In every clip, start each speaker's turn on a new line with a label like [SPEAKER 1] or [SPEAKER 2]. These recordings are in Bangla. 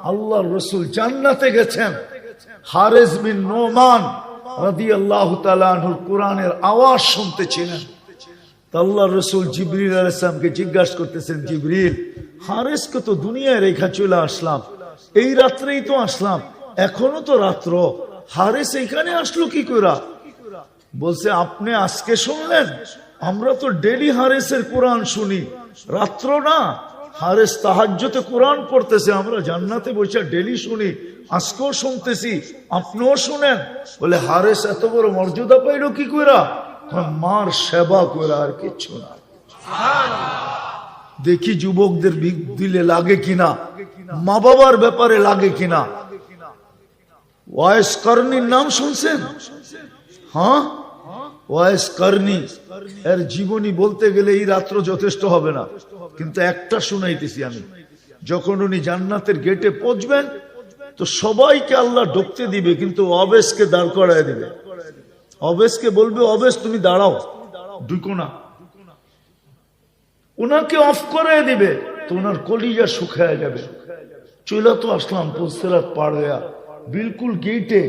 [SPEAKER 1] আল্লাহর রাসূল জান্নাতে গেছেন। হারিস বিন নোমান রাদিয়াল্লাহু তাআলা আনহুর কোরআনের আওয়াজ শুনতেছিলেন। আল্লাহর রাসূল জিবরিল আলাইহিস সালামকে জিজ্ঞাসা করতেছেন, জিবরিল, হারিসকে তো দুনিয়ায় রেখা চলে আসলাম, এই রাত্রেই তো আসলাম, এখনো তো রাত্র, হারিস এখানে আসলো কি করে? বলছে, আপনি আজকে শুনলেন? আমরা তো ডেলি হারিসের কোরআন শুনি, রাত্র না। হারিস তাহাজ্জুদে কোরআন পড়তেছে, আমরা জান্নাতে বসে ডেলি শুনি, আজকেও শুনতেছি, আপনিও শুনেন। বলে, হারিস এত বড় মর্যাদা পাইল কি করে? মার সেবা করে, আর কিচ্ছু না। দেখি যুবকদের দিলে লাগে কিনা, মা বাবার ব্যাপারে লাগে কিনা। ওয়াইস কারনির নাম শুনছেন? হ্যাঁ, ওয়াইস কারনি এর জীবনী বলতে গেলে এই রাত্র যথেষ্ট হবে না, কিন্তু একটা শুনাইতেছি আমি। যখন উনি জান্নাতের গেটে পৌঁছবেন তো সবাইকে আল্লাহ ঢুকতে দিবে, কিন্তু অবেশকে দাঁড় করায় দিবে। অবেশকে বলবে, অবেশ তুমি দাঁড়াও, ঢুকো না। উনাকে অফ করে দিবে, তো উনার কলিজা শুকায় যাবে। চলে তো আসলাম পুলসিরাত পার হইয়া, বিলকুল গেটে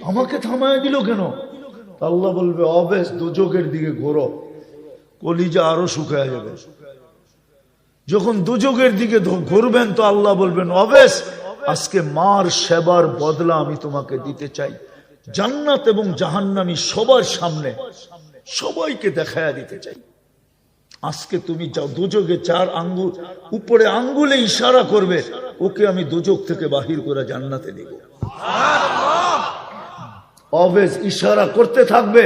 [SPEAKER 1] আমাকে থামায় দিল কেন? আল্লাহ বলবে, অবেশ দুজকের দিকে ঘোরো, কলিজা আরো শুকায় যাবে। যখন দুজকের দিকে ঘুরবেন তো আল্লাহ বলবেন, অবেশ আজকে মার সেবার বদলা আমি তোমাকে দিতে চাই। জান্নাত এবং জাহান্নামী সবার সামনে সবাইকে দেখায়া দিতে চাই। আজকে তুমি যাও দুজকে 4 আঙ্গুল উপরে আঙ্গুলে ইশারা করবে, ওকে আমি দুজক থেকে বাহির করে জান্নাতে দিব। অবেশ ইশারা করতে থাকবে,